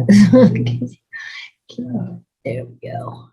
There we go.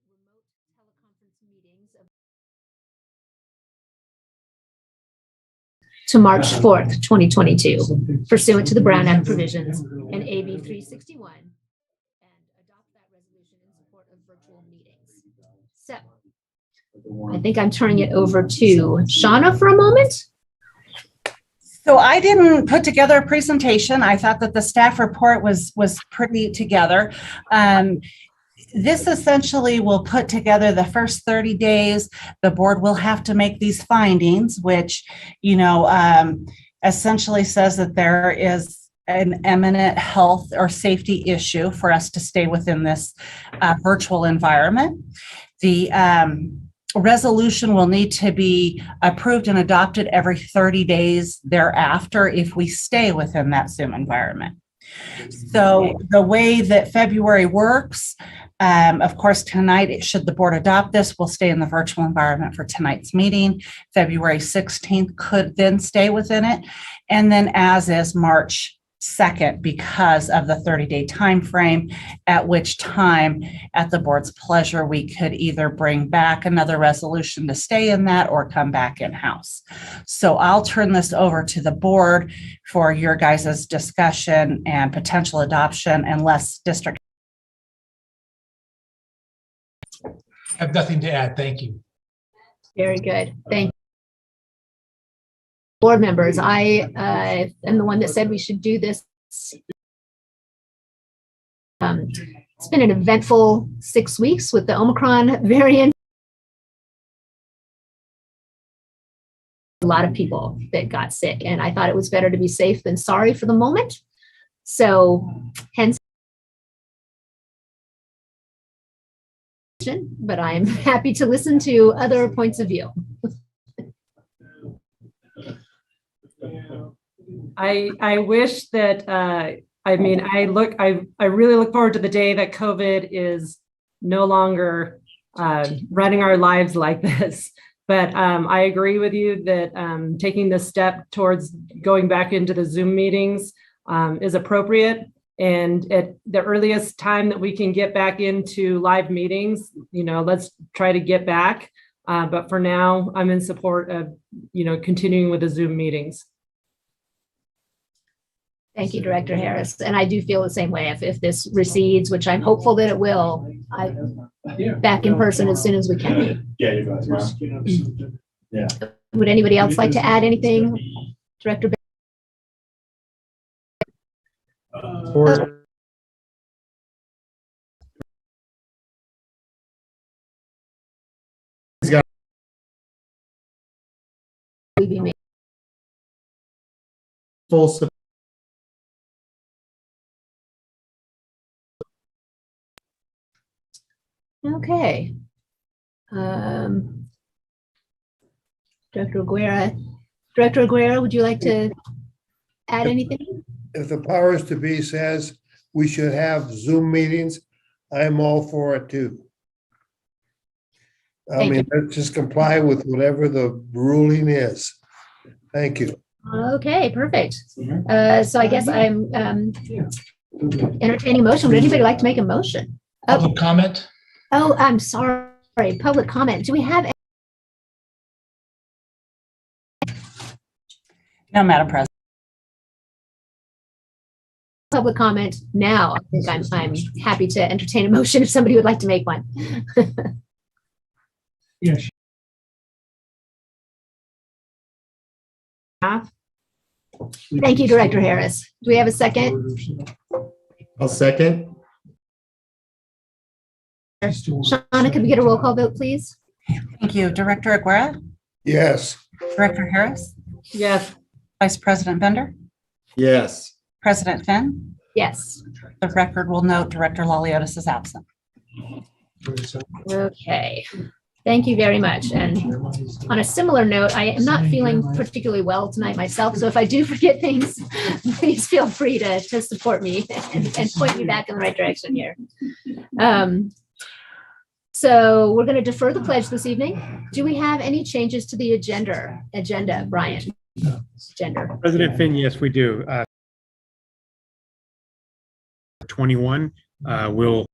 Remote teleconference meetings to March 4th, 2022, pursuant to the Brown Act provisions and AB 361, and adopt that resolution in support of virtual meetings. So I think I'm turning it over to Shauna for a moment. So I didn't put together a presentation. I thought that the staff report was pretty together. This essentially will put together the first 30 days. The board will have to make these findings, which, essentially says that there is an eminent health or safety issue for us to stay within this virtual environment. The resolution will need to be approved and adopted every 30 days thereafter if we stay within that Zoom environment. So the way that February works, of course, tonight, should the board adopt this, we'll stay in the virtual environment for tonight's meeting. February 16th could then stay within it. And then as is March 2nd, because of the 30-day time frame, at which time, at the board's pleasure, we could either bring back another resolution to stay in that or come back in-house. So I'll turn this over to the board for your guys' discussion and potential adoption unless district. I have nothing to add. Thank you. Very good. Thank you. Board members, I am the one that said we should do this. It's been an eventful 6 weeks with the Omicron variant. A lot of people that got sick, and I thought it was better to be safe than sorry for the moment. So hence, but I'm happy to listen to other points of view. I wish that, I mean, I really look forward to the day that COVID is no longer running our lives like this. But I agree with you that taking this step towards going back into the Zoom meetings is appropriate. And at the earliest time that we can get back into live meetings, let's try to get back. But for now, I'm in support of, continuing with the Zoom meetings. Thank you, Director Harris. And I do feel the same way. If this recedes, which I'm hopeful that it will, back in person as soon as we can. Yeah, you guys. Yeah. Would anybody else like to add anything? Director? Full support. Okay. Director Aguirre, would you like to add anything? If the powers to be says we should have Zoom meetings, I'm all for it too. Let's just comply with whatever the ruling is. Thank you. Okay, perfect. So I guess I'm entertaining a motion. Would anybody like to make a motion? Public comment? Oh, I'm sorry. Public comment. Do we have? No, Madam President. Public comment now. I think I'm happy to entertain a motion if somebody would like to make one. Yes. Thank you, Director Harris. Do we have a second? I'll second. Shauna, could we get a roll call vote, please? Thank you. Director Aguirre? Yes. Director Harris? Yes. Vice President Bender? Yes. President Finn? Yes. The record will note Director Laliotis is absent. Okay. Thank you very much. And on a similar note, I am not feeling particularly well tonight myself. So if I do forget things, please feel free to support me and point me back in the right direction here. So we're going to defer the pledge this evening. Do we have any changes to the agenda, Brian? Agenda. President Finn, yes, we do. 21 will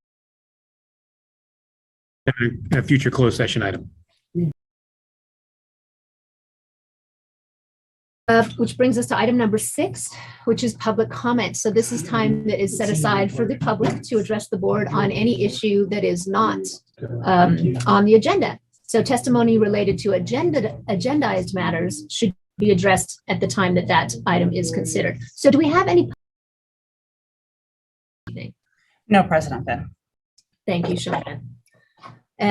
a future closed session item. Which brings us to item number 6, which is public comment. So this is time that is set aside for the public to address the board on any issue that is not on the agenda. So testimony related to agendized matters should be addressed at the time that that item is considered. So do we have any? No, President Finn. Thank you, Shauna.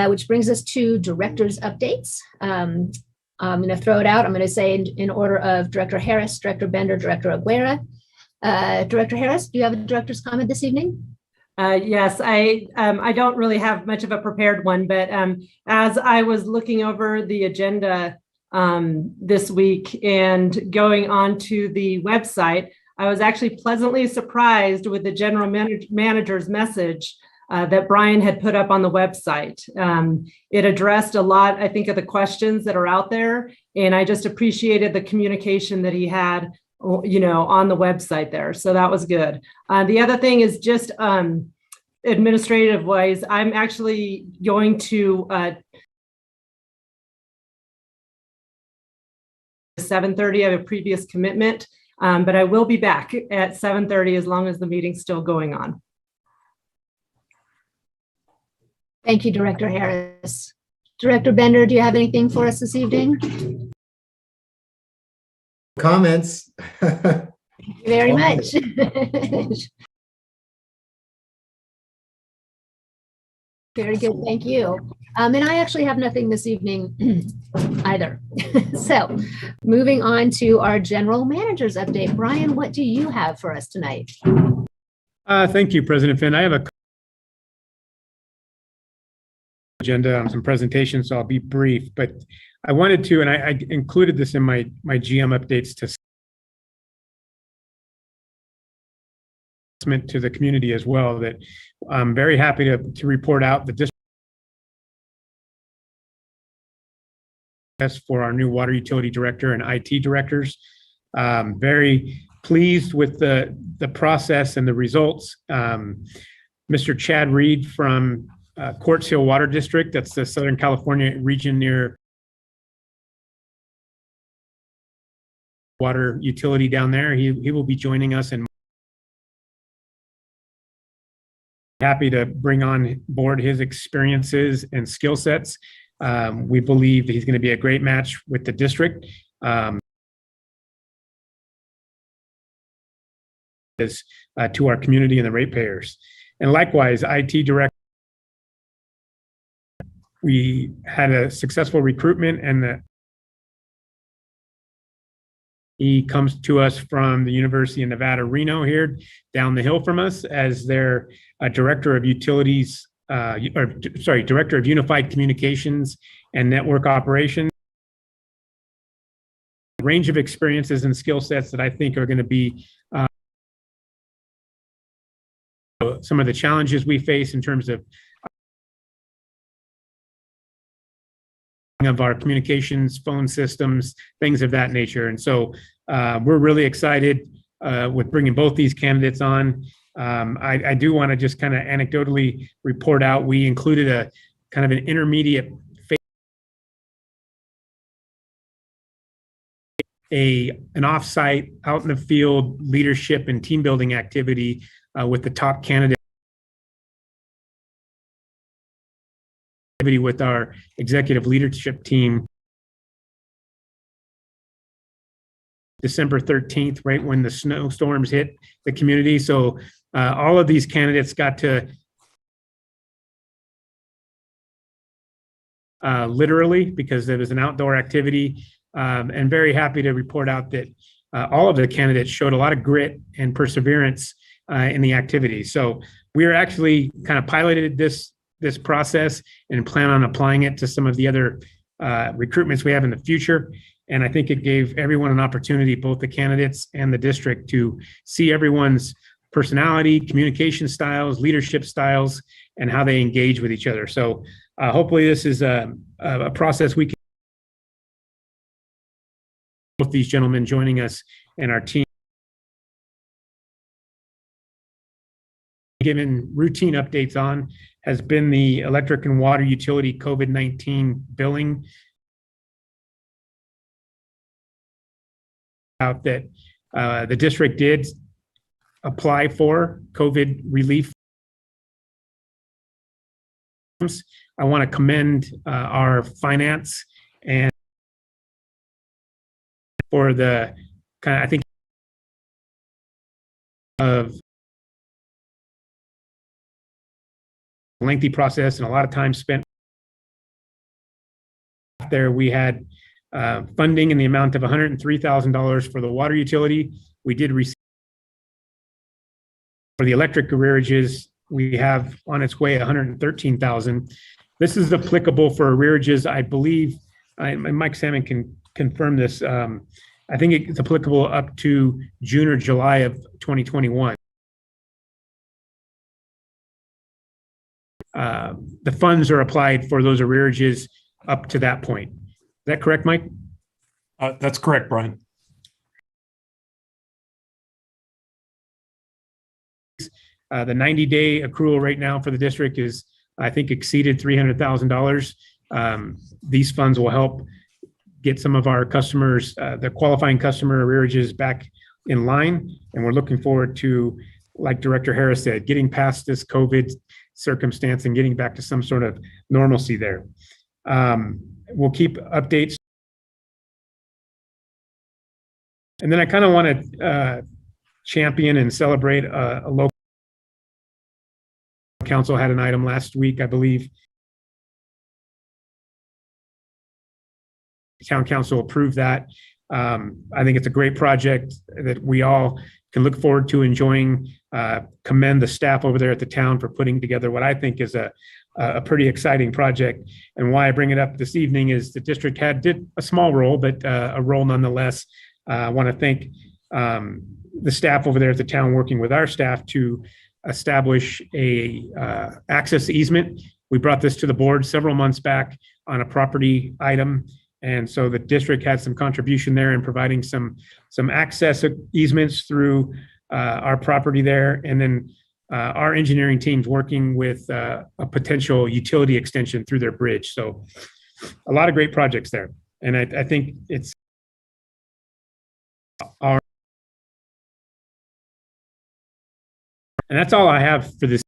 Which brings us to director's updates. I'm going to throw it out. I'm going to say in order of Director Harris, Director Bender, Director Aguirre. Director Harris, do you have a director's comment this evening? Yes, I don't really have much of a prepared one, but as I was looking over the agenda this week and going on to the website, I was actually pleasantly surprised with the general manager's message that Brian had put up on the website. It addressed a lot, I think, of the questions that are out there, and I just appreciated the communication that he had, you know, on the website there. So that was good. The other thing is just administrative wise, I'm actually going to 7:30. I have a previous commitment, but I will be back at 7:30 as long as the meeting's still going on. Thank you, Director Harris. Director Bender, do you have anything for us this evening? Comments? Thank you very much. Very good, thank you. And I actually have nothing this evening either. So moving on to our general manager's update. Brian, what do you have for us tonight? Thank you, President Finn. I have a agenda on some presentations, so I'll be brief, but I wanted to, and I included this in my GM updates to the community as well, that I'm very happy to report out the district for our new water utility director and IT directors. Very pleased with the process and the results. Mr. Chad Reed from Quartz Hill Water District, that's the Southern California region near water utility down there. He will be joining us, and happy to bring on board his experiences and skill sets. We believe that he's going to be a great match with the district. To our community and the ratepayers. And likewise, IT director, we had a successful recruitment, and he comes to us from the University of Nevada, Reno, here down the hill from us, as their director of utilities, director of unified communications and network operations. A range of experiences and skill sets that I think are going to be some of the challenges we face in terms of our communications, phone systems, things of that nature. And so we're really excited with bringing both these candidates on. I do want to just kind of anecdotally report out, we included a kind of an intermediate an offsite out in the field leadership and team building activity with the top candidate with our executive leadership team December 13th, right when the snowstorms hit the community. So all of these candidates got to literally, because it was an outdoor activity, and very happy to report out that all of the candidates showed a lot of grit and perseverance in the activity. So we are actually kind of piloted this process and plan on applying it to some of the other recruitments we have in the future. And I think it gave everyone an opportunity, both the candidates and the district, to see everyone's personality, communication styles, leadership styles, and how they engage with each other. So hopefully this is a process we can, both these gentlemen joining us and our team, given routine updates on, has been the electric and water utility COVID-19 billing out that the district did apply for COVID relief. I want to commend our finance and for the kind of, I think, of lengthy process and a lot of time spent there. We had funding in the amount of $103,000 for the water utility. We did receive For the electric arrearages, we have on its way 113,000. This is applicable for arrearages, I believe, and Mike Salmon can confirm this. I think it's applicable up to June or July of 2021. The funds are applied for those arrearages up to that point. Is that correct, Mike? That's correct, Brian. The 90-day accrual right now for the district is, I think, exceeded $300,000. These funds will help get some of our customers, the qualifying customer arrearages back in line. And we're looking forward to, like Director Harris said, getting past this COVID circumstance and getting back to some sort of normalcy there. We'll keep updates. And then I kind of want to champion and celebrate a local council had an item last week, I believe. Town council approved that. I think it's a great project that we all can look forward to enjoying. Commend the staff over there at the town for putting together what I think is a pretty exciting project. And why I bring it up this evening is the district did a small role, but a role nonetheless. I want to thank the staff over there at the town working with our staff to establish a access easement. We brought this to the board several months back on a property item. And so the district had some contribution there in providing some access easements through our property there. And then our engineering team's working with a potential utility extension through their bridge. So a lot of great projects there. And I think it's our, and that's all I have for this.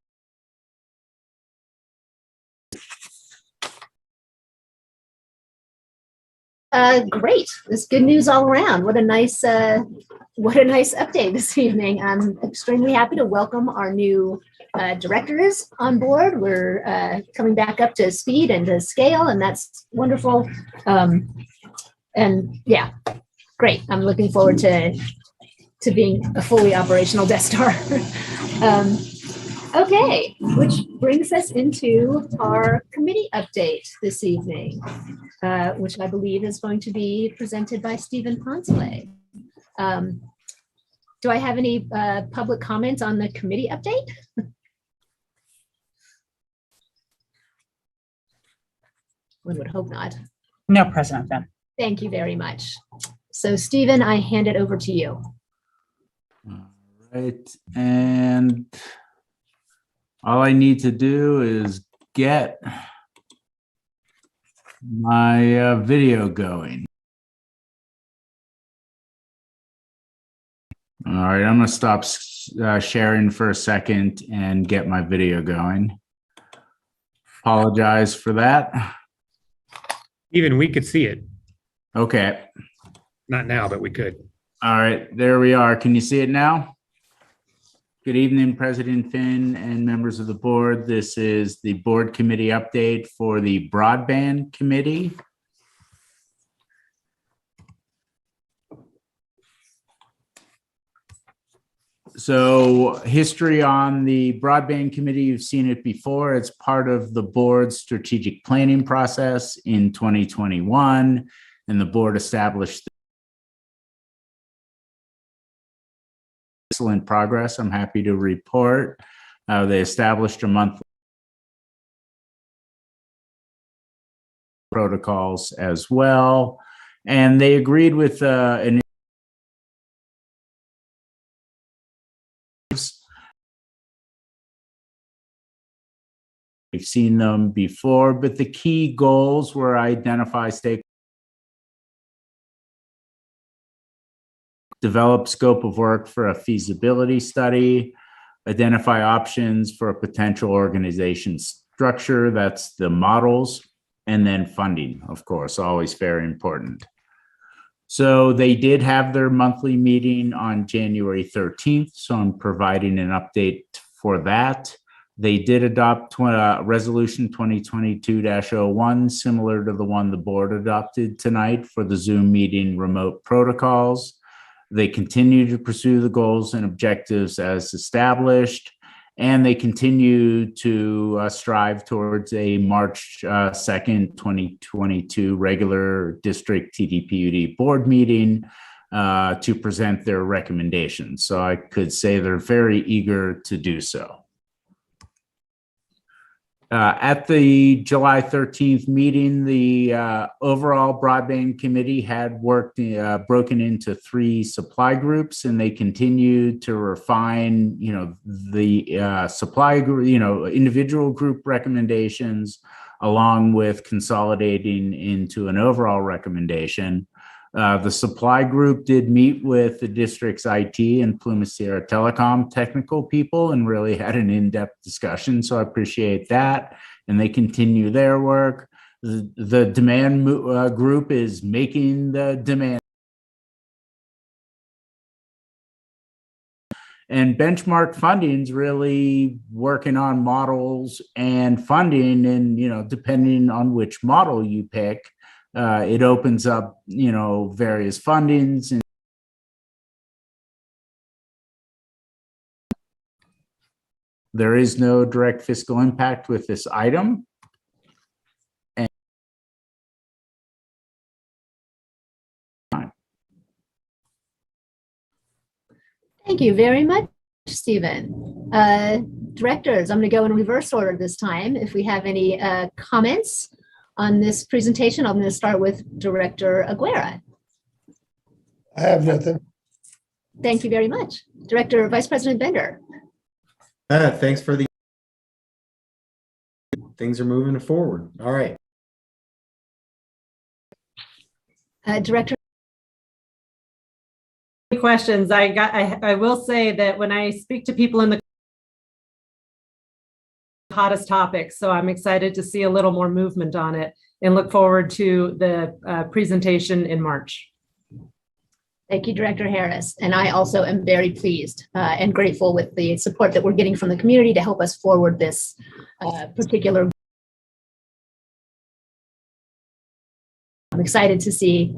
Great. That's good news all around. What a nice update this evening. I'm extremely happy to welcome our new directors on board. We're coming back up to speed and to scale, and that's wonderful. And yeah, great. I'm looking forward to being a fully operational Death Star. Okay, which brings us into our committee update this evening, which I believe is going to be presented by Stephen Ponsley. Do I have any public comment on the committee update? One would hope not. No, President Finn. Thank you very much. So Stephen, I hand it over to you. All right, and all I need to do is get my video going. All right, I'm gonna stop sharing for a second and get my video going. Apologize for that. Even we could see it. Okay. Not now, but we could. All right, there we are. Can you see it now? Good evening, President Finn and members of the board. This is the board committee update for the broadband committee. So history on the broadband committee, you've seen it before. It's part of the board's strategic planning process in 2021, and the board established excellent progress. I'm happy to report. They established a monthly protocols as well, and they agreed with an we've seen them before, but the key goals were identify stakeholders, develop scope of work for a feasibility study, identify options for a potential organization structure, that's the models, and then funding, of course, always very important. So they did have their monthly meeting on January 13th, so I'm providing an update for that. They did adopt resolution 2022-01, similar to the one the board adopted tonight for the Zoom meeting remote protocols. They continue to pursue the goals and objectives as established, and they continue to strive towards a March 2nd, 2022 regular district TDPUD board meeting to present their recommendations. So I could say they're very eager to do so. At the July 13th meeting, the overall broadband committee had worked broken into 3 supply groups, and they continued to refine, the supply group, individual group recommendations, along with consolidating into an overall recommendation. The supply group did meet with the district's IT and Pluma Sierra Telecom technical people and really had an in-depth discussion. So I appreciate that. And they continue their work. The demand group is making the demand. And benchmark funding is really working on models and funding, and depending on which model you pick, it opens up, various fundings. And there is no direct fiscal impact with this item. Thank you very much, Stephen. Directors, I'm going to go in reverse order this time. If we have any comments on this presentation, I'm going to start with Director Aguera. I have nothing. Thank you very much. Director Vice President Bender. Thanks for the. Things are moving forward. All right. Director. Questions. I will say that when I speak to people in the hottest topics, so I'm excited to see a little more movement on it and look forward to the presentation in March. Thank you, Director Harris. And I also am very pleased and grateful with the support that we're getting from the community to help us forward this particular. I'm excited to see,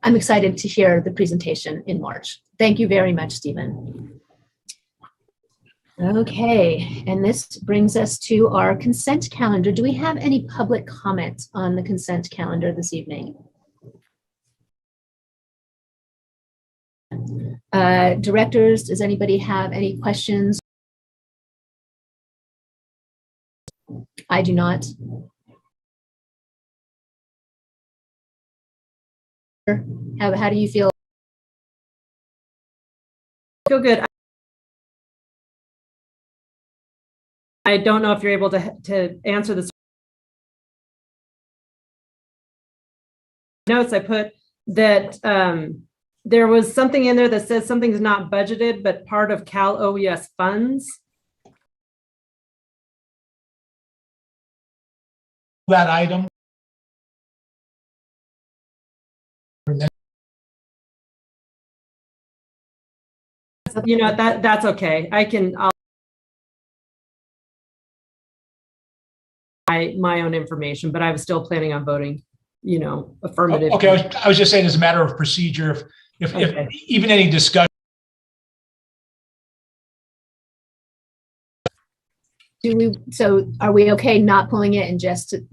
I'm excited to hear the presentation in March. Thank you very much, Stephen. Okay, and this brings us to our consent calendar. Do we have any public comment on the consent calendar this evening? Directors, does anybody have any questions? I do not. How do you feel? Feel good. I don't know if you're able to answer this. Notes I put that there was something in there that says something's not budgeted, but part of Cal OES funds. That item. That's okay. I'll my own information, but I was still planning on voting, affirmative. Okay, I was just saying as a matter of procedure, if even any discussion. So are we okay not pulling it and just a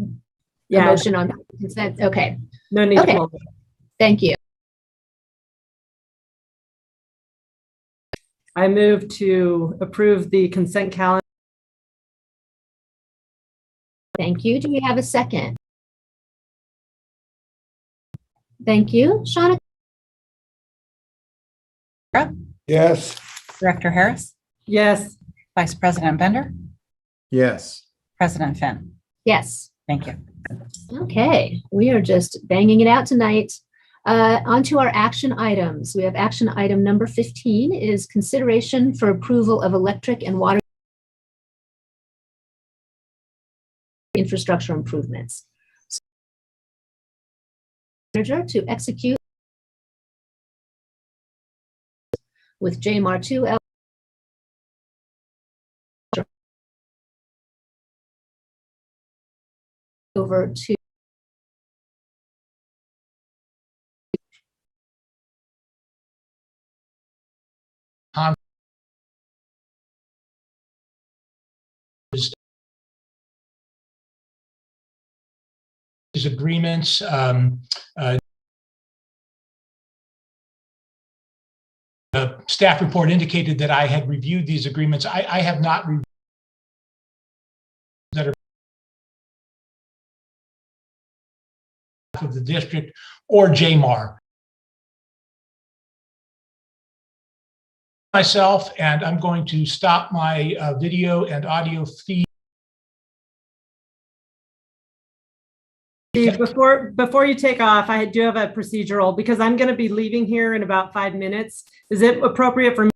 motion on consent? Okay. No need to pull it. Thank you. I move to approve the consent calendar. Thank you. Do we have a second? Thank you. Shauna? Yes. Director Harris, Yes. Vice President Bender, Yes. President Finn. Yes. Thank you. Okay, we are just banging it out tonight. On to our action items. We have action item number 15 is consideration for approval of electric and water infrastructure improvements. Manager to execute with JMR2 over to these agreements. The staff report indicated that I had reviewed these agreements. I have not reviewed that are of the district or JMAR. Myself, and I'm going to stop my video and audio feed. Steve, before you take off, I do have a procedural because I'm going to be leaving here in about 5 minutes. Is it appropriate for me?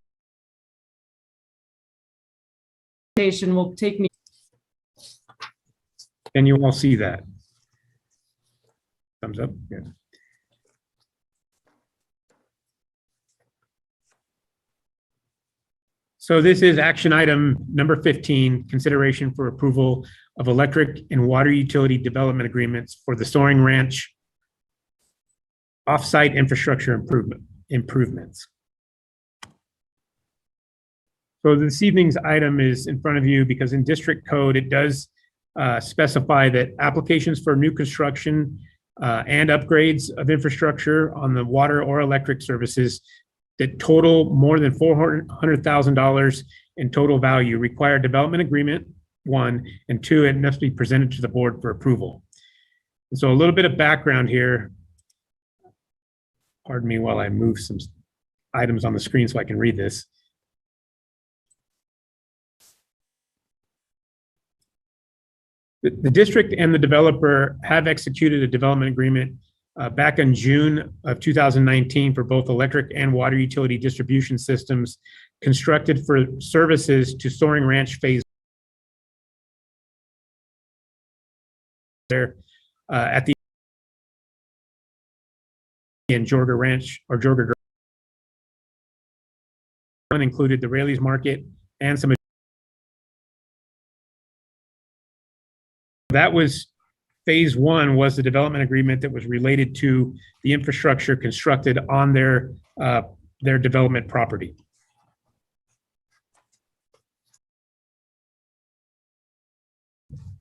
Will take me. Can you all see that? Thumbs up. Yeah. So this is action item number 15, consideration for approval of electric and water utility development agreements for the Soaring Ranch offsite infrastructure improvements. So this evening's item is in front of you because in district code, it does specify that applications for new construction and upgrades of infrastructure on the water or electric services that total more than $400,000 in total value require development agreement, 1, and 2, it must be presented to the board for approval. And so a little bit of background here. Pardon me while I move some items on the screen so I can read this. The district and the developer have executed a development agreement back in June of 2019 for both electric and water utility distribution systems constructed for services to Soaring Ranch Phase there at the in Jorga Ranch or Jorga Drive included the Raley's Market and some. That was phase 1 was the development agreement that was related to the infrastructure constructed on their development property.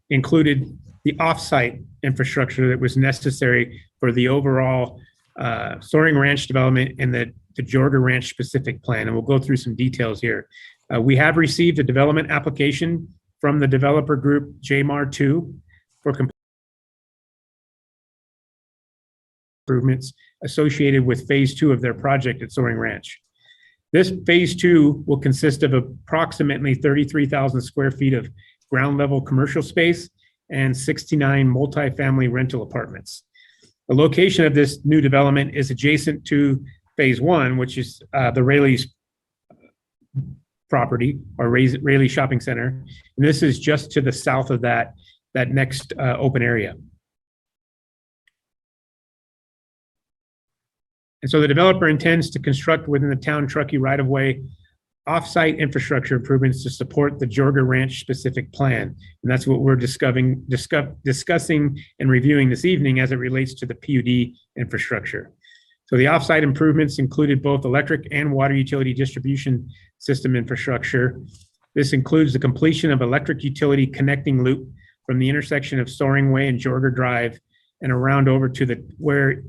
Included the offsite infrastructure that was necessary for the overall Soaring Ranch development and the Jorga Ranch specific plan. And we'll go through some details here. We have received a development application from the developer group JMAR 2 for improvements associated with phase 2 of their project at Soaring Ranch. This phase 2 will consist of approximately 33,000 square feet of ground level commercial space and 69 multifamily rental apartments. The location of this new development is adjacent to phase 1, which is the Raley's property or Raley Shopping Center. And this is just to the south of that next open area. And so the developer intends to construct within the town Truckee right-of-way off-site infrastructure improvements to support the Jorga Ranch specific plan. And that's what we're discussing and reviewing this evening as it relates to the PUD infrastructure. So the off-site improvements included both electric and water utility distribution system infrastructure. This includes the completion of electric utility connecting loop from the intersection of Soaring Way and Jorga Drive and around over to where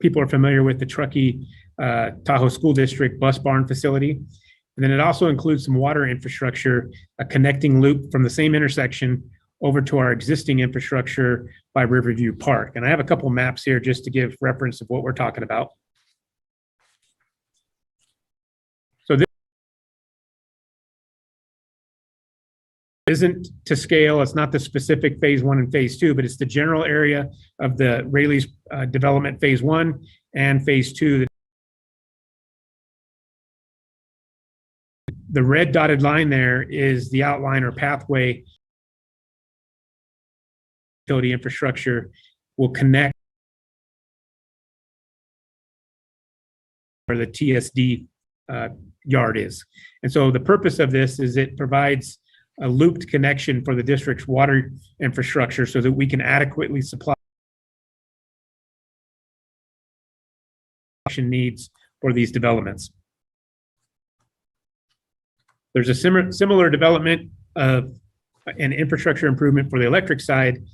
people are familiar with the Truckee Tahoe School District bus barn facility. And then it also includes some water infrastructure, a connecting loop from the same intersection over to our existing infrastructure by Riverview Park. And I have a couple maps here just to give reference of what we're talking about. So this isn't to scale, it's not the specific phase 1 and phase 2, but it's the general area of the Raley's development phase 1 and phase 2. The red dotted line there is the outline or pathway utility infrastructure will connect where the TSD yard is. And so the purpose of this is it provides a looped connection for the district's water infrastructure so that we can adequately supply needs for these developments. There's a similar development of an infrastructure improvement for the electric side.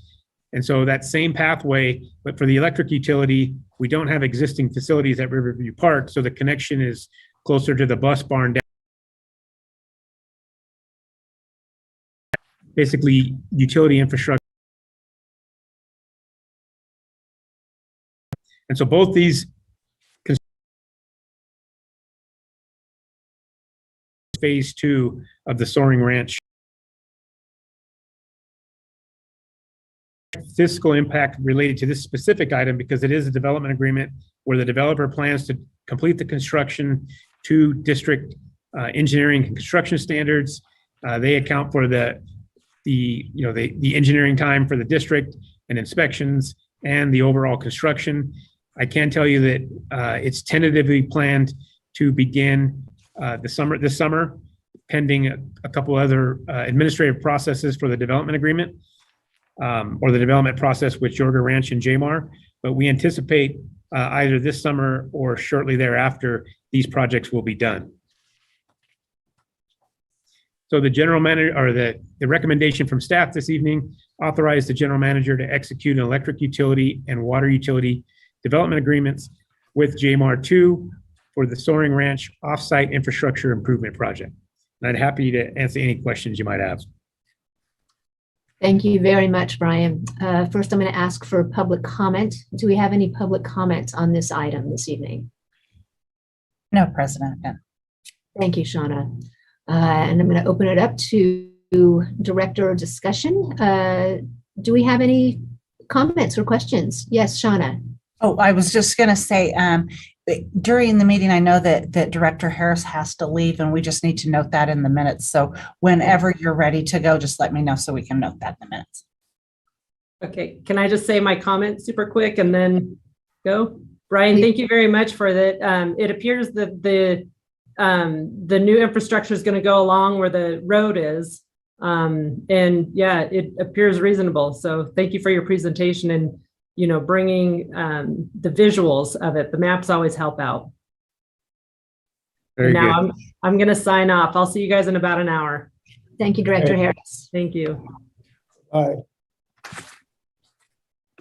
And so that same pathway, but for the electric utility, we don't have existing facilities at Riverview Park. So the connection is closer to the bus barn. Basically, utility infrastructure. And so both these phase 2 of the Soaring Ranch fiscal impact related to this specific item, because it is a development agreement where the developer plans to complete the construction to district engineering and construction standards. They account for the engineering time for the district and inspections and the overall construction. I can tell you that it's tentatively planned to begin this summer, pending a couple other administrative processes for the development agreement, or the development process with Jorga Ranch and Jmar. But we anticipate either this summer or shortly thereafter, these projects will be done. So the general manager, or the recommendation from staff this evening, authorize the general manager to execute an electric utility and water utility development agreements with Jmar 2 for the Soaring Ranch offsite infrastructure improvement project. And I'd happy to answer any questions you might have. Thank you very much, Brian. First, I'm going to ask for public comment. Do we have any public comments on this item this evening? No, President. No. Thank you, Shauna. And I'm going to open it up to director discussion. Do we have any comments or questions? Yes, Shauna. Oh, I was just going to say, during the meeting, I know that Director Harris has to leave, and we just need to note that in the minutes. So whenever you're ready to go, just let me know so we can note that in the minutes. Okay, can I just say my comment super quick and then go? Brian, thank you very much for that. It appears that the new infrastructure is going to go along where the road is. And yeah, it appears reasonable. So thank you for your presentation and, bringing the visuals of it. The maps always help out. Very now good. I'm going to sign off. I'll see you guys in about an hour. Thank you, Director Harris. Thank you. All right.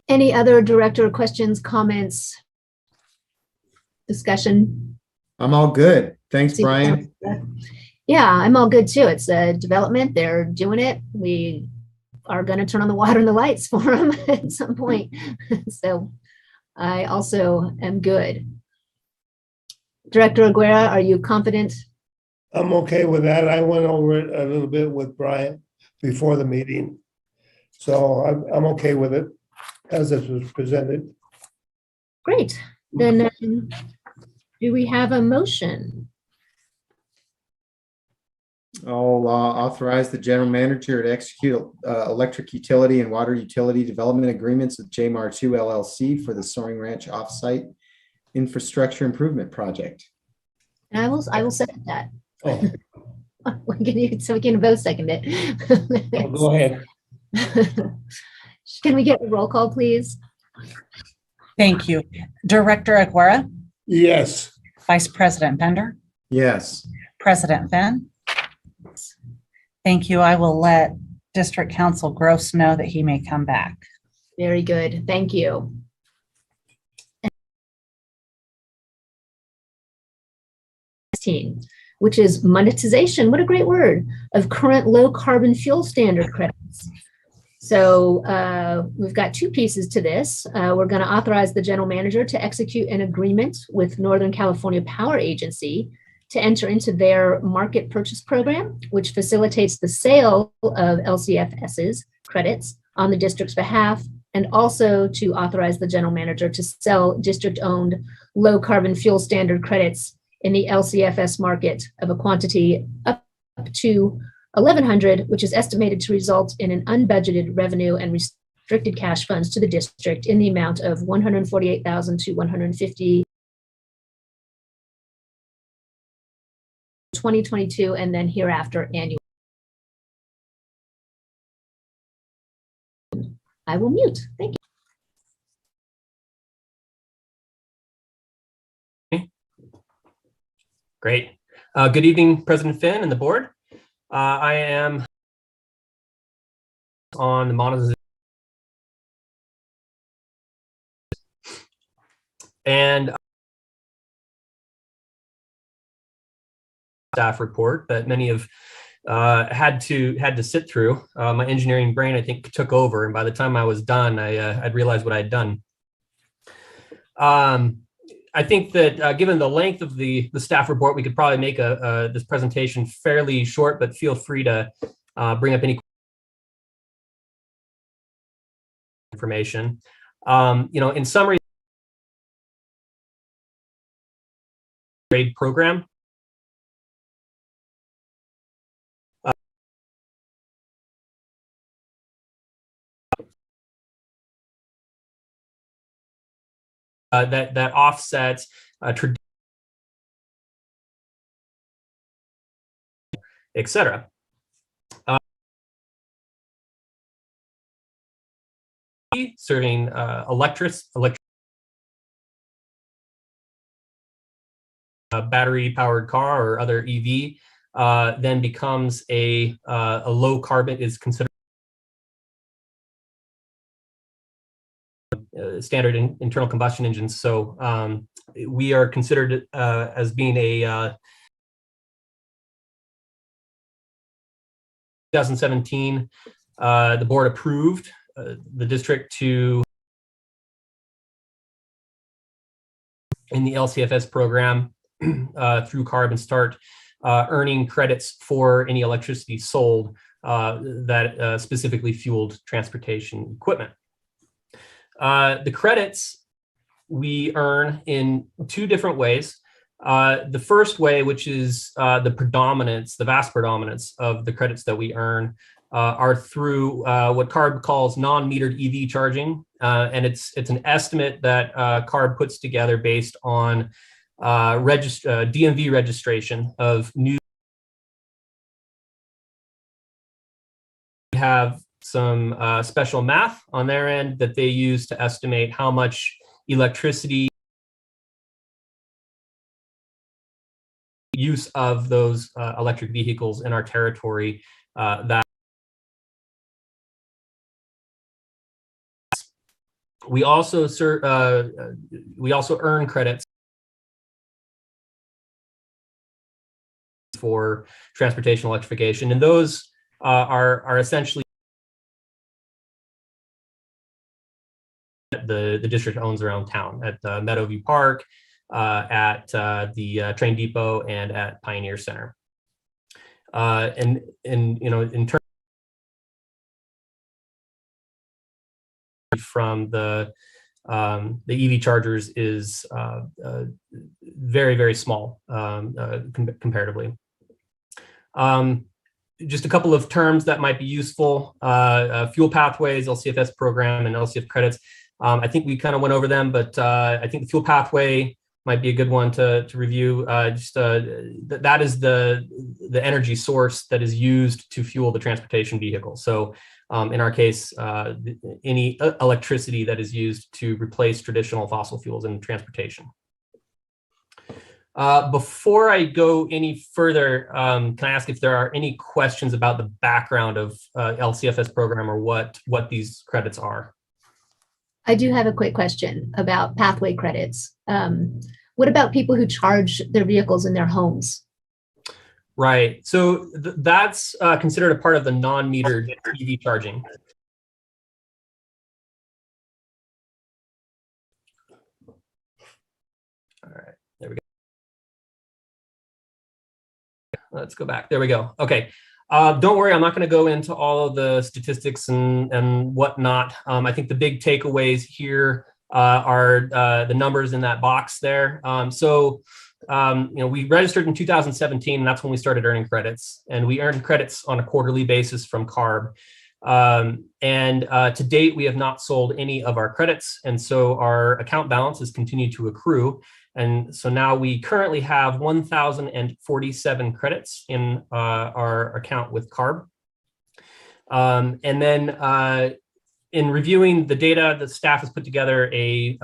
Any other director questions, comments, discussion? I'm all good. Thanks, Brian. Yeah, I'm all good too. It's a development. They're doing it. We are going to turn on the water and the lights for them at some point. So I also am good. Director Aguera, are you confident? I'm okay with that. I went over it a little bit with Brian before the meeting. So I'm okay with it as it was presented. Great. Then do we have a motion? I'll authorize the general manager to execute electric utility and water utility development agreements with Jmar 2 LLC for the Soaring Ranch offsite infrastructure improvement project. And I will second that. Oh, So we can both second it. go ahead. Can we get a roll call, please? Thank you. Director Aguera, Yes. Vice President Bender, Yes. President Finn. Thank you. I will let District Council Gross know that he may come back. Very good. Thank you. Which is monetization, what a great word, of current low carbon fuel standard credits. So we've got two pieces to this. We're going to authorize the general manager to execute an agreement with Northern California Power Agency to enter into their market purchase program, which facilitates the sale of LCFS's credits on the district's behalf, and also to authorize the general manager to sell district-owned low carbon fuel standard credits in the LCFS market of a quantity up to 1,100, which is estimated to result in an unbudgeted revenue and restricted cash funds to the district in the amount of $148,000 to $150,000 2022 and then hereafter annually. I will mute. Thank you. Great. Good evening, President Finn and the board. I am on the monetization and staff report that many have had to sit through. My engineering brain, I think, took over, and by the time I was done, I'd realized what I'd done. I think that given the length of the staff report, we could probably make this presentation fairly short, but feel free to bring up any information. In summary, grade program. That offsets etc. Serving battery-powered car or other EV, then becomes a low carbon, is considered standard internal combustion engines. So we are considered as being a 2017, the board approved the district to in the LCFS program through CARB and start earning credits for any electricity sold that specifically fueled transportation equipment. The credits we earn in two different ways. The first way, which is the vast predominance of the credits that we earn, are through what CARB calls non-metered EV charging. And it's an estimate that CARB puts together based on DMV registration of new. We have some special math on their end that they use to estimate how much electricity use of those electric vehicles in our territory that we also earn credits for transportation electrification, and those are essentially the district owns around town at Meadowview Park, at the train depot, and at Pioneer Center. And in terms from the EV chargers is very, very small comparatively. Just a couple of terms that might be useful: fuel pathways, LCFS program, and LCF credits. I think we kind of went over them, but I think the fuel pathway might be a good one to review. That is the energy source that is used to fuel the transportation vehicle. So in our case, any electricity that is used to replace traditional fossil fuels in transportation. Before I go any further, can I ask if there are any questions about the background of LCFS program or what these credits are? I do have a quick question about pathway credits. What about people who charge their vehicles in their homes? Right. So that's considered a part of the non-metered EV charging. All right. There we go. Let's go back. There we go. Okay. Don't worry, I'm not going to go into all of the statistics and whatnot. I think the big takeaways here are the numbers in that box there. We registered in 2017, and that's when we started earning credits. And we earned credits on a quarterly basis from CARB. To date, we have not sold any of our credits. And so our account balance has continued to accrue. And so now we currently have 1,047 credits in our account with CARB. In reviewing the data, the staff has put together a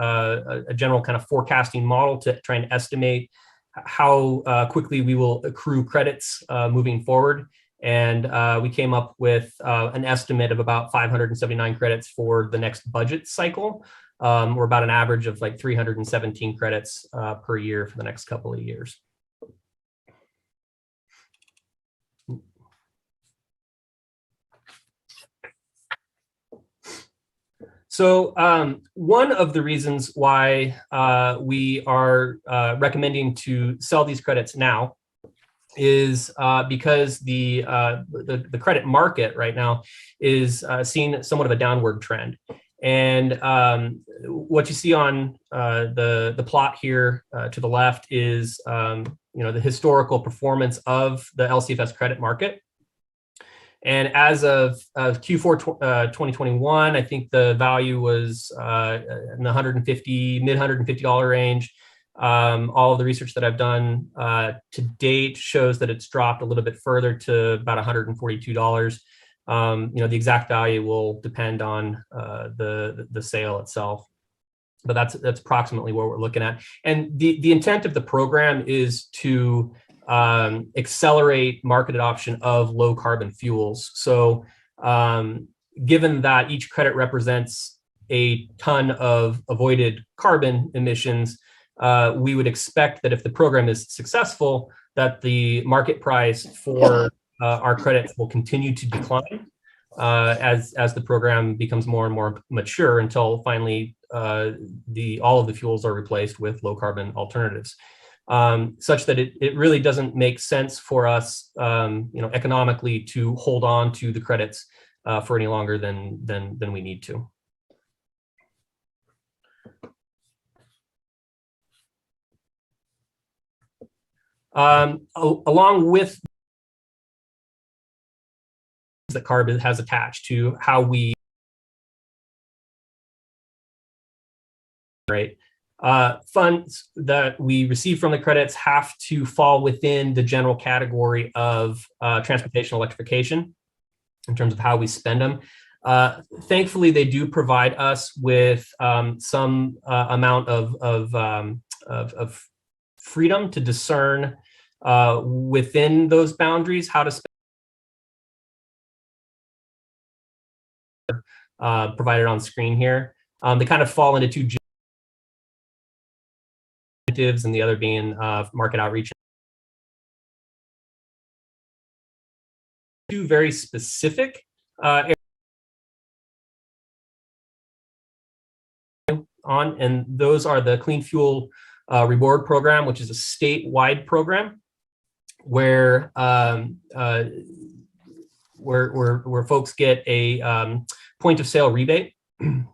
general kind of forecasting model to try and estimate how quickly we will accrue credits moving forward. And we came up with an estimate of about 579 credits for the next budget cycle, or about an average of like 317 credits per year for the next couple of years. So one of the reasons why we are recommending to sell these credits now is because the credit market right now is seeing somewhat of a downward trend. And what you see on the plot here to the left is the historical performance of the LCFS credit market. And as of Q4 2021, I think the value was in the mid $150 range. All of the research that I've done to date shows that it's dropped a little bit further to about $142. The exact value will depend on the sale itself, but that's approximately what we're looking at. And the intent of the program is to accelerate market adoption of low carbon fuels. So given that each credit represents a ton of avoided carbon emissions, we would expect that if the program is successful, that the market price for our credits will continue to decline as the program becomes more and more mature, until finally all of the fuels are replaced with low carbon alternatives. Such that it really doesn't make sense for us, economically, to hold on to the credits for any longer than we need to. Along with that CARB has attached to how we funds that we receive from the credits have to fall within the general category of transportation electrification in terms of how we spend them. Thankfully, they do provide us with some amount of freedom to discern within those boundaries how to spend. Provided on screen here. They kind of fall into two and the other being market outreach. Two very specific and those are the Clean Fuel Reward Program, which is a statewide program where folks get a point of sale rebate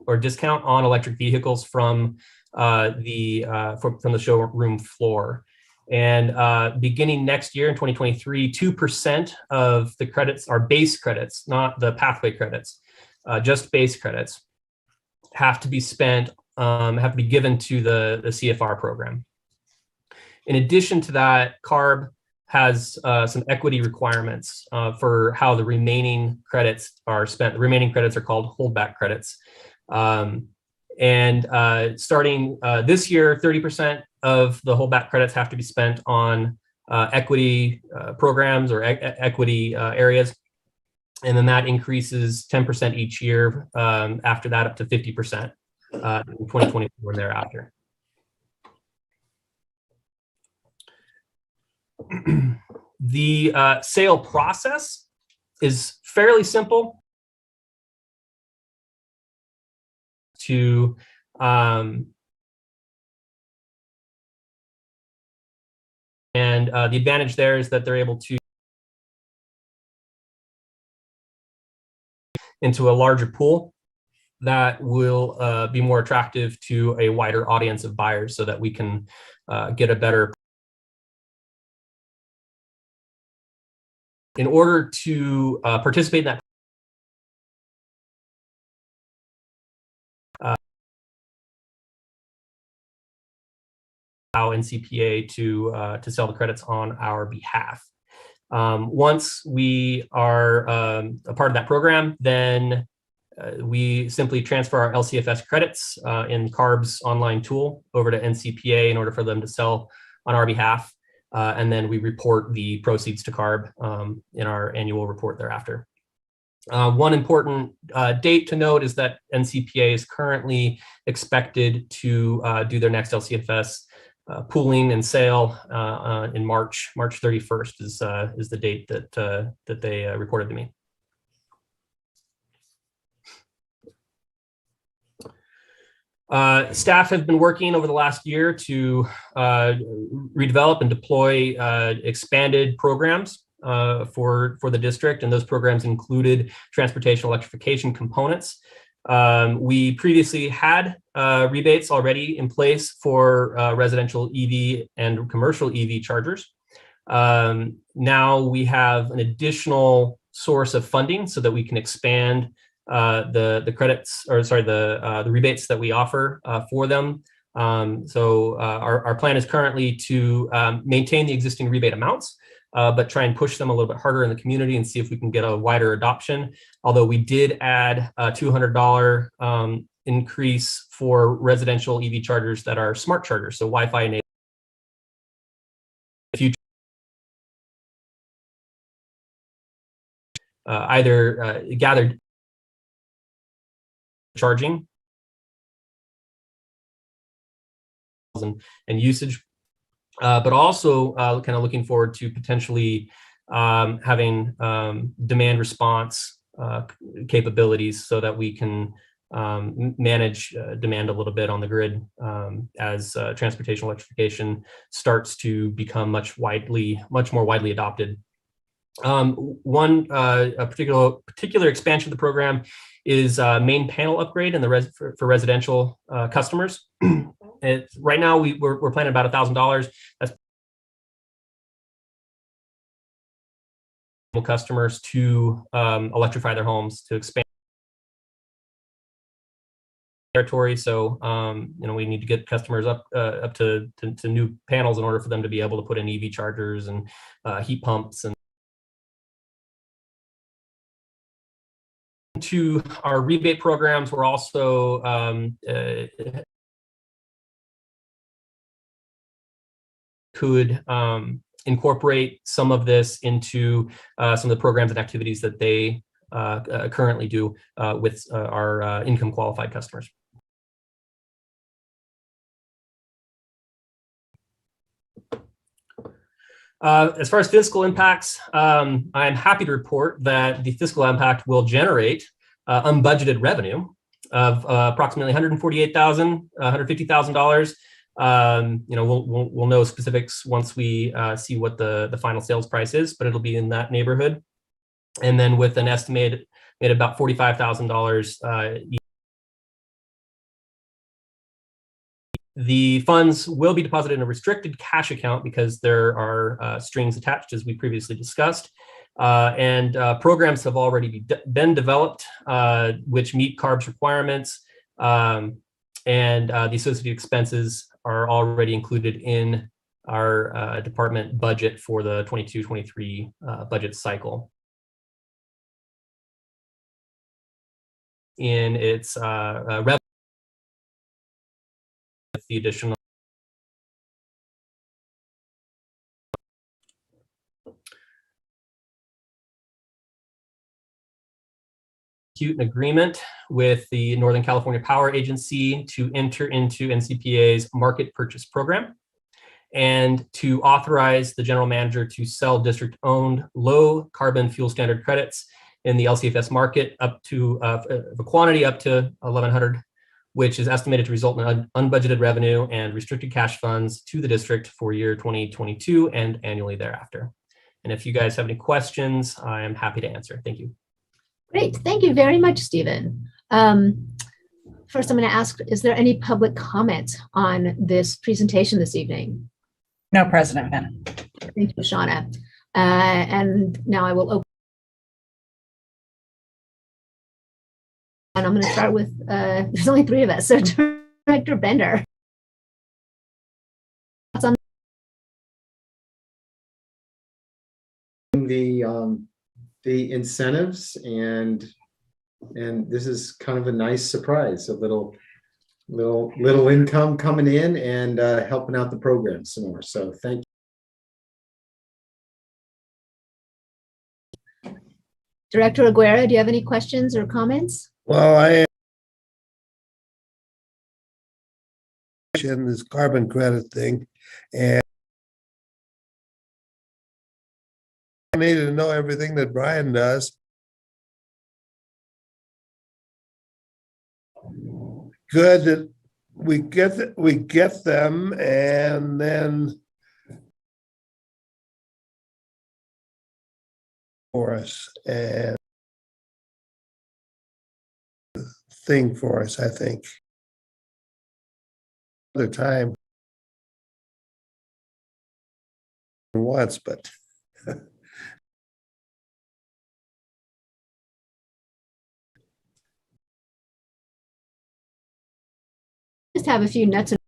or discount on electric vehicles from the showroom floor. And beginning next year in 2023, 2% of the credits are base credits, not the pathway credits, just base credits, have to be spent, have to be given to the CFR program. In addition to that, CARB has some equity requirements for how the remaining credits are spent. The remaining credits are called holdback credits. And starting this year, 30% of the holdback credits have to be spent on equity programs or equity areas. And then that increases 10% each year after that, up to 50% in 2024 and thereafter. The sale process is fairly simple. To and the advantage there is that they're able to into a larger pool that will be more attractive to a wider audience of buyers, so that we can get a better. In order to participate in that allow NCPA to sell the credits on our behalf. Once we are a part of that program, then we simply transfer our LCFS credits in CARB's online tool over to NCPA in order for them to sell on our behalf. and then we report the proceeds to CARB in our annual report thereafter. One important date to note is that NCPA is currently expected to do their next LCFS pooling and sale in March 31st is the date that they reported to me. Staff have been working over the last year to redevelop and deploy expanded programs for the district, and those programs included transportation electrification components. We previously had rebates already in place for residential EV and commercial EV chargers. Now we have an additional source of funding so that we can expand the credits, or sorry, the rebates that we offer for them. So our plan is currently to maintain the existing rebate amounts, but try and push them a little bit harder in the community and see if we can get a wider adoption. Although we did add a $200 increase for residential EV chargers that are smart chargers, so Wi-Fi enabled. If you either gathered charging and usage, but also kind of looking forward to potentially having demand response capabilities so that we can manage demand a little bit on the grid as transportation electrification starts to become much more widely adopted. One particular expansion of the program is main panel upgrade in the for residential customers. Right now we're planning about $1,000. That's customers to electrify their homes, to expand territory. So we need to get customers up to new panels in order for them to be able to put in EV chargers and heat pumps. And to our rebate programs, we're also could incorporate some of this into some of the programs and activities that they currently do with our income qualified customers. As far as fiscal impacts, I'm happy to report that the fiscal impact will generate unbudgeted revenue of approximately $148,000, $150,000. We'll know specifics once we see what the final sales price is, but it'll be in that neighborhood. And then with an estimated about $45,000. The funds will be deposited in a restricted cash account because there are strings attached, as we previously discussed. And programs have already been developed, which meet CARB's requirements. And the associated expenses are already included in our department budget for the 22-23 budget cycle. In its revenue, the additional an agreement with the Northern California Power Agency to enter into NCPA's market purchase program and to authorize the general manager to sell district-owned low carbon fuel standard credits in the LCFS market up to a quantity up to 1,100, which is estimated to result in unbudgeted revenue and restricted cash funds to the district for year 2022 and annually thereafter. And if you guys have any questions, I am happy to answer. Thank you. Great. Thank you very much, Stephen. First, I'm going to ask, is there any public comment on this presentation this evening? No, President Bennett. Thank you, Shauna. And now I will open. And I'm going to start with, there's only three of us, so Director Bender. The incentives, and this is kind of a nice surprise, a little income coming in and helping out the program some more. So thank you. Director Aguera, do you have any questions or comments? Well, I this carbon credit thing, and I need to know everything that Brian does. Good that we get them, and then for us and thing for us, I think. Other time once, but Just have a few nuts and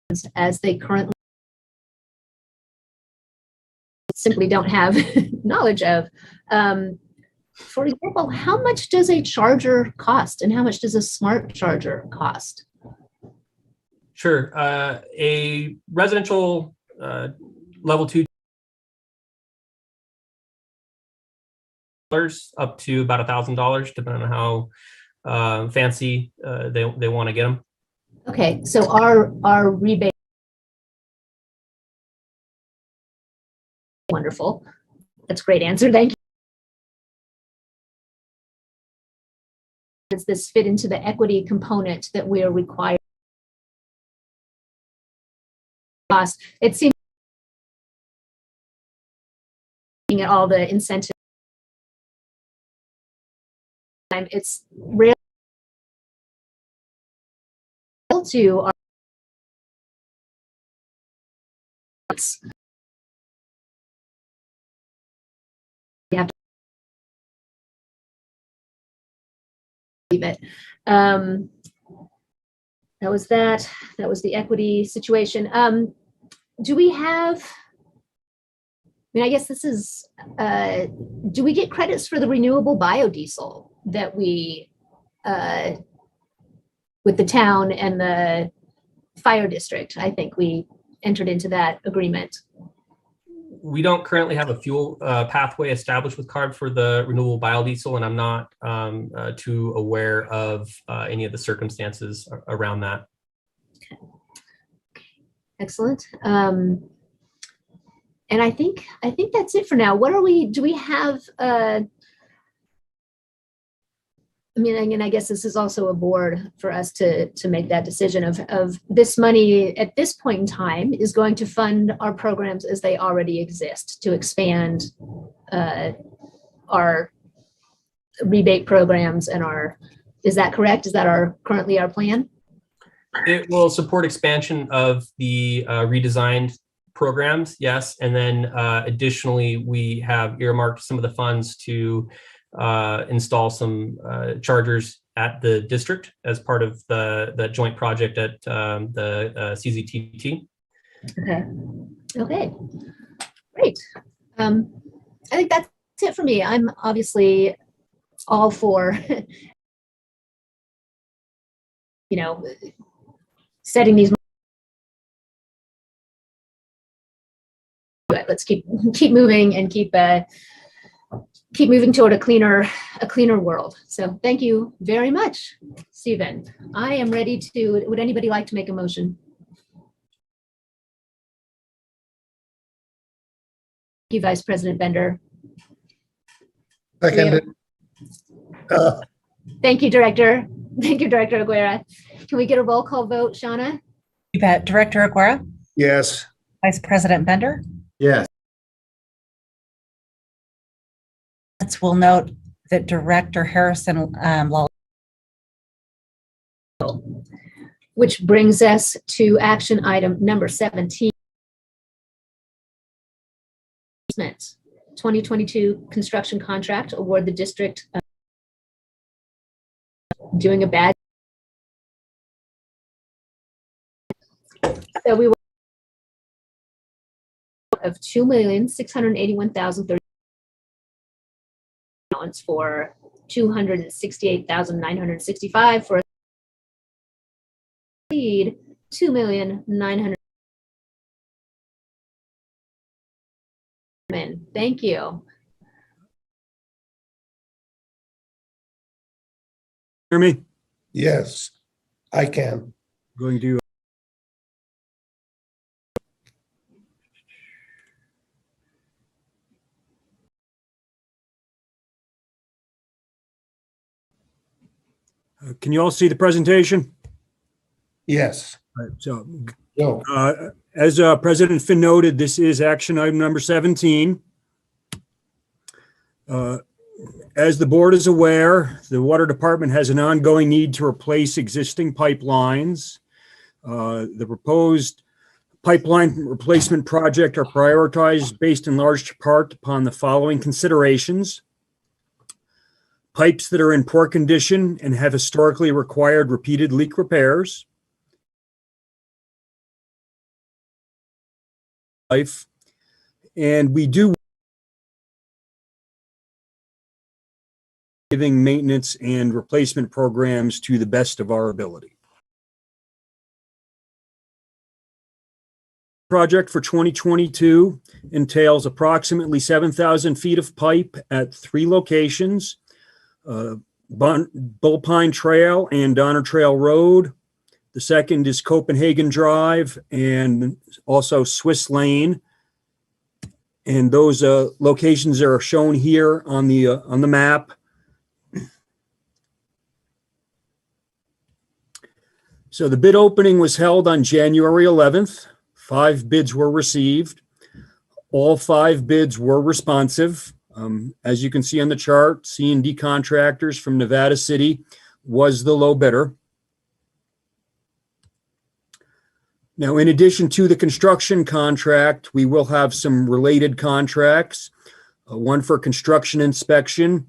bolts as they currently simply don't have knowledge of. For example, how much does a charger cost and how much does a smart charger cost? Sure. A residential level 2 up to about $1,000, depending on how fancy they want to get them. Okay, so our rebate. Wonderful. That's a great answer. Thank you. Does this fit into the equity component that we are required? It seems at all the incentives. It's real to our we have to leave it. That was that. That was the equity situation. Do we have, I mean, I guess this is, do we get credits for the renewable biodiesel that we, with the town and the fire district? I think we entered into that agreement. We don't currently have a fuel pathway established with CARB for the renewable biodiesel, and I'm not too aware of any of the circumstances around that. Okay. Excellent. And I think that's it for now. What are we, do we have, I mean, again, I guess this is also a board for us to make that decision of this money at this point in time is going to fund our programs as they already exist to expand our rebate programs and our, is that correct? Is that currently our plan? It will support expansion of the redesigned programs, yes. And then additionally, we have earmarked some of the funds to install some chargers at the district as part of the joint project at the CZTT. Okay. Okay. Great. I think that's it for me. I'm obviously all for, you know, setting these. Let's keep moving and keep moving toward a cleaner world. So thank you very much, Stephen. I am ready to, would anybody like to make a motion? Thank you, Vice President Bender. second. Thank you, Director. Thank you, Director Aguera. Can we get a roll call vote, Shauna? You bet. Director Aguera, Yes. Vice President Bender. Yes. We'll note that Director Harrison Which brings us to action item number 17. 2022 construction contract, award the district doing a bad. So we were of $2,681,030 allowance for $268,965 for a lead $2,900 in. Thank you. Hear me? Yes, I can. Going to. Can you all see the presentation? Yes. All right, so, Go. as President Finn noted, this is action item number 17. As the board is aware, the water department has an ongoing need to replace existing pipelines. The proposed pipeline replacement project are prioritized based in large part upon the following considerations. Pipes that are in poor condition and have historically required repeated leak repairs. Life. And we do giving maintenance and replacement programs to the best of our ability. Project for 2022 entails approximately 7,000 feet of pipe at 3 locations, Bullpine Trail and Donner Trail Road. The second is Copenhagen Drive and also Swiss Lane. And those locations are shown here on the map. So the bid opening was held on January 11th. 5 bids were received. All 5 bids were responsive. As you can see on the chart, C&D Contractors from Nevada City was the low bidder. Now, in addition to the construction contract, we will have some related contracts, one for construction inspection,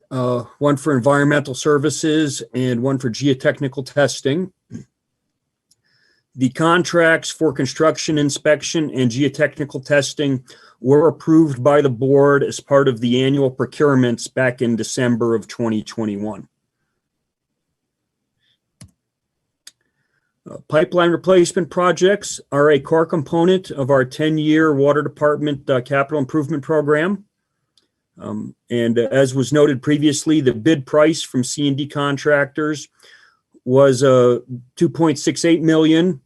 one for environmental services, and one for geotechnical testing. The contracts for construction inspection and geotechnical testing were approved by the board as part of the annual procurements back in December of 2021. Pipeline replacement projects are a core component of our 10-year Water Department capital improvement program. And as was noted previously, the bid price from C&D Contractors was $2.68 million.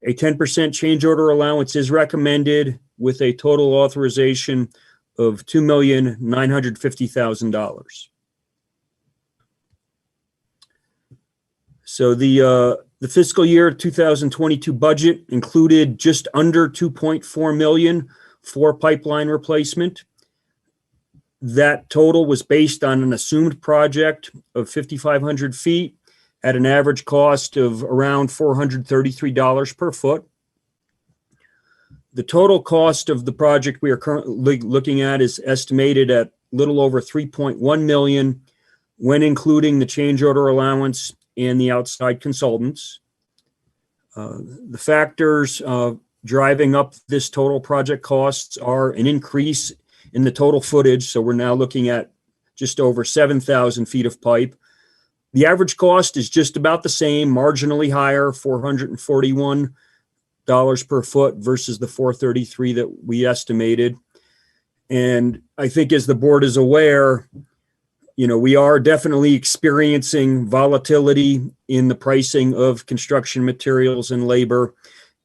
A 10% change order allowance is recommended with a total authorization of $2,950,000. So the fiscal year 2022 budget included just under $2.4 million for pipeline replacement. That total was based on an assumed project of 5,500 feet at an average cost of around $433 per foot. The total cost of the project we are currently looking at is estimated at little over $3.1 million when including the change order allowance and the outside consultants. The factors driving up this total project costs are an increase in the total footage. So we're now looking at just over 7,000 feet of pipe. The average cost is just about the same, marginally higher, $441 per foot versus the $433 that we estimated. And I think as the board is aware, we are definitely experiencing volatility in the pricing of construction materials and labor,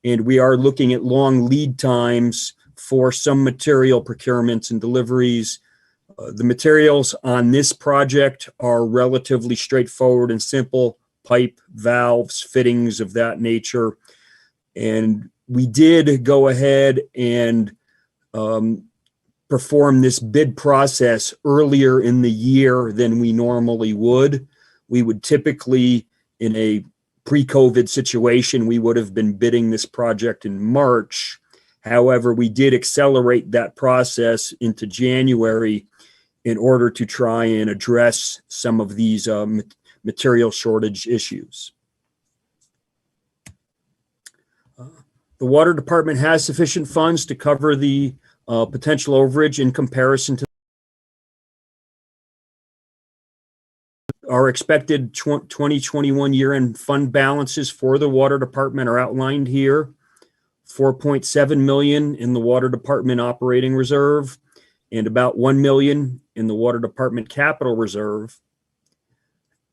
and we are looking at long lead times for some material procurements and deliveries. The materials on this project are relatively straightforward and simple: pipe, valves, fittings of that nature. And we did go ahead and perform this bid process earlier in the year than we normally would. We would typically, in a pre-COVID situation, we would have been bidding this project in March. However, we did accelerate that process into January in order to try and address some of these material shortage issues. The water department has sufficient funds to cover the potential overage in comparison to our expected 2021 year-end fund balances for the water department are outlined here. 4.7 million in the water department operating reserve, and about 1 million in the water department capital reserve.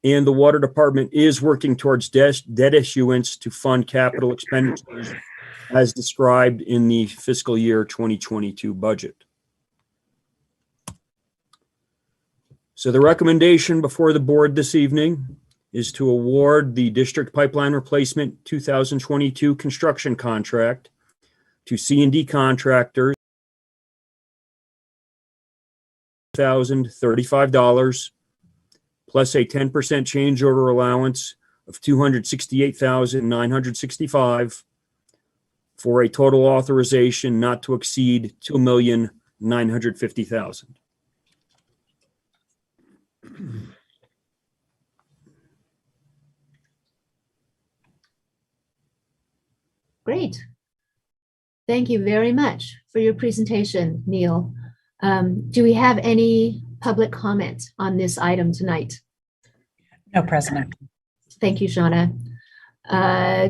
And the water department is working towards debt issuance to fund capital expenditures as described in the fiscal year 2022 budget. So the recommendation before the board this evening is to award the district pipeline replacement 2022 construction contract to C&D contractors, $1,035, plus a 10% change order allowance of $268,965 for a total authorization not to exceed $2,950,000. Great. Thank you very much for your presentation, Neil. Do we have any public comment on this item tonight? No, President. Thank you, Shauna.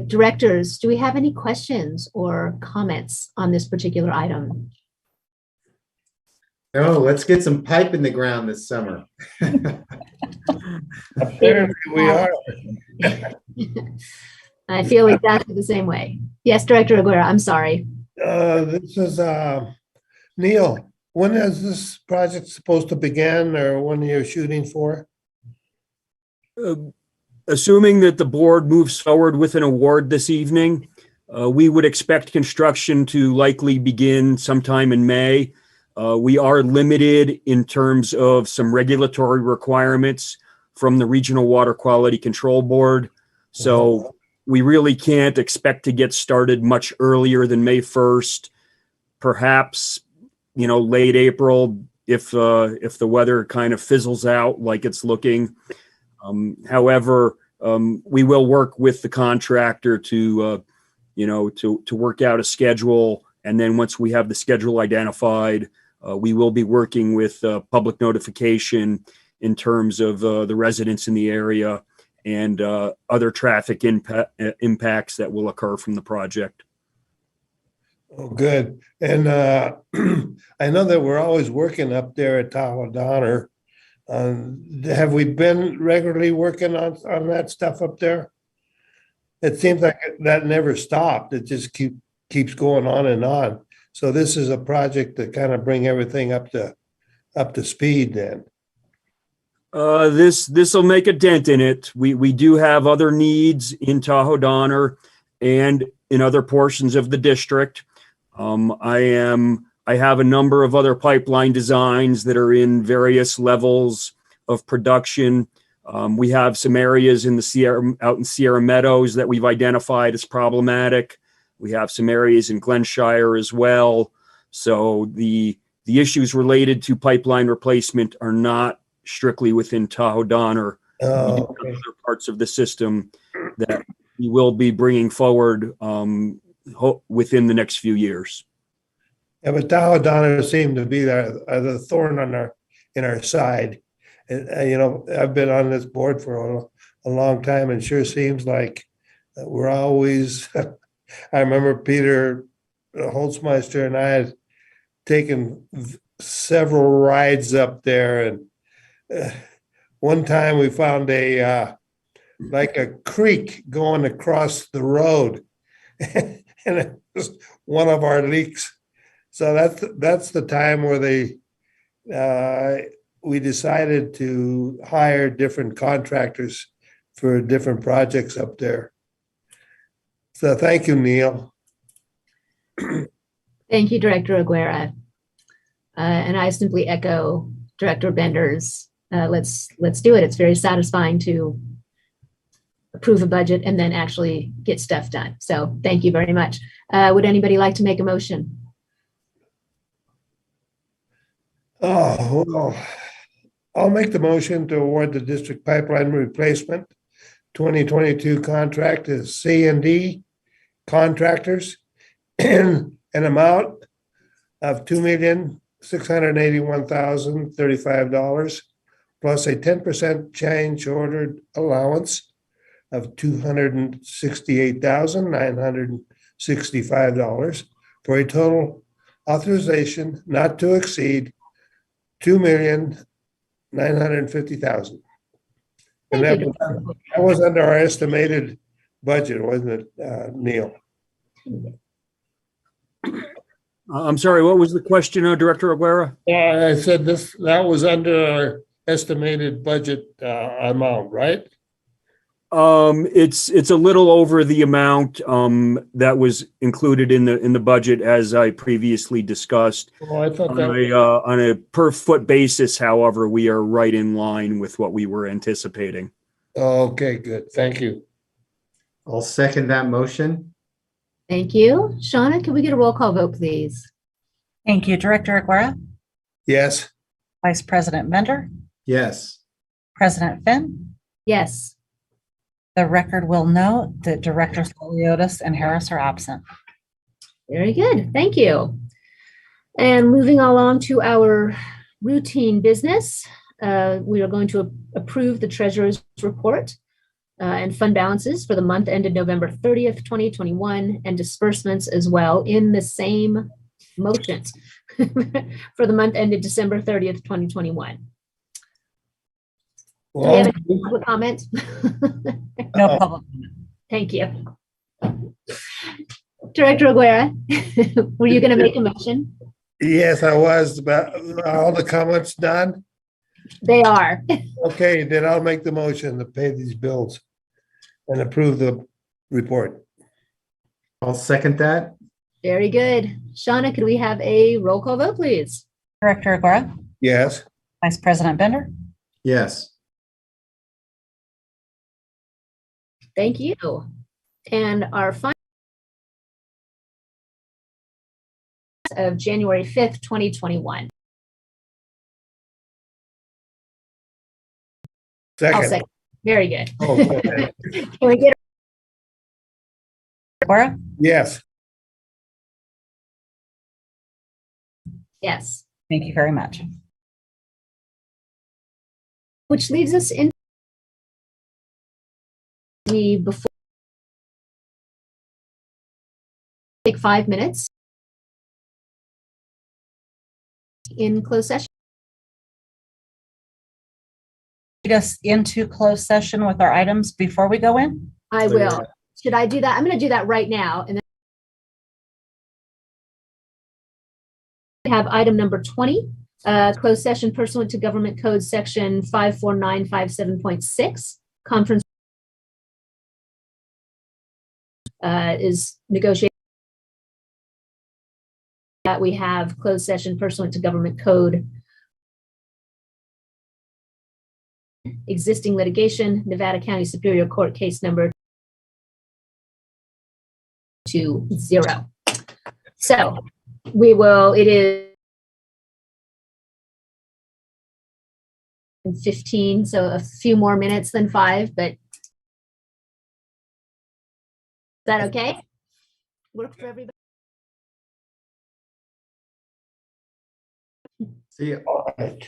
Directors, do we have any questions or comments on this particular item? No, let's get some pipe in the ground this summer. Apparently we are. I feel exactly the same way. Yes, Director Aguirre, I'm sorry. This is Neil. When is this project supposed to begin, or when are you shooting for? Assuming that the board moves forward with an award this evening, we would expect construction to likely begin sometime in May. We are limited in terms of some regulatory requirements from the Regional Water Quality Control Board. So we really can't expect to get started much earlier than May 1st, perhaps, late April if the weather kind of fizzles out like it's looking. However, we will work with the contractor to work out a schedule. And then once we have the schedule identified, we will be working with public notification in terms of the residents in the area and other traffic impacts that will occur from the project. Oh, good. And I know that we're always working up there at Tahoe Donner. Have we been regularly working on that stuff up there? It seems like that never stopped. It just keeps going on and on. So this is a project to kind of bring everything up to speed then. This will make a dent in it. We do have other needs in Tahoe Donner and in other portions of the district. I have a number of other pipeline designs that are in various levels of production. We have some areas in out in Sierra Meadows that we've identified as problematic. We have some areas in Glenshire as well. So the issues related to pipeline replacement are not strictly within Tahoe Donner. Oh, We do have other parts of the system that we will be bringing forward within the next few years. Yeah, but Tahoe Donner seemed to be the thorn in our side. And, I've been on this board for a long time, and sure seems like we're always, I remember Peter Holzmeister and I had taken several rides up there, and one time we found like a creek going across the road, and it was one of our leaks. So that's the time where we decided to hire different contractors for different projects up there. So thank you, Neil. Thank you, Director Aguirre. And I simply echo Director Bender's. Let's do it. It's very satisfying to approve a budget and then actually get stuff done. So thank you very much. Would anybody like to make a motion? Oh, well, I'll make the motion to award the district pipeline replacement 2022 contract to C&D contractors in an amount of $2,681,035 plus a 10% change ordered allowance of $268,965 $65 for a total authorization not to exceed $2,950,000. And Thank that you. was under our estimated budget, wasn't it, Neil? I'm sorry, what was the question, Director Aguera? I said that was under our estimated budget amount, right? It's a little over the amount that was included in the budget, as I previously discussed. Well, I thought On a per foot basis, however, we are right in line with what we were anticipating. Okay, good. Thank you. I'll second that motion. Thank you. Shauna, can we get a roll call vote, please? Thank you. Director Aguera, Yes. Vice President Bender, Yes. President Finn. Yes. The record will note that Directors Liotis and Harris are absent. Very good. Thank you. And moving along to our routine business, we are going to approve the treasurer's report and fund balances for the month ended November 30th, 2021, and disbursements as well in the same motion for the month ended December 30th, 2021. Do we have any public comment? No public. Thank you. Director Aguera, were you going to make a motion? Yes, I was. But all the comments done? They are. Okay, then I'll make the motion to pay these bills and approve the report. I'll second that. Very good. Shauna, could we have a roll call vote, please? Director Aguera, Yes. Vice President Bender, Yes. Thank you. And our final of January 5th, 2021. I'll Second. second. Very good. Oh, go ahead. Can we get Aguera, Yes. yes, thank you very much. which leads us in the before take 5 minutes in closed session. Lead us into closed session with our items before we go in. I will. Should I do that? I'm going to do that right now. And then we have item number 20, closed session pursuant to Government Code Section 54957.6, conference is negotiated. That we have closed session pursuant to Government Code existing litigation, Nevada County Superior Court case number 20. So we will, it is 15, so a few more minutes than 5, but is that okay? Work for everybody? See you. All right.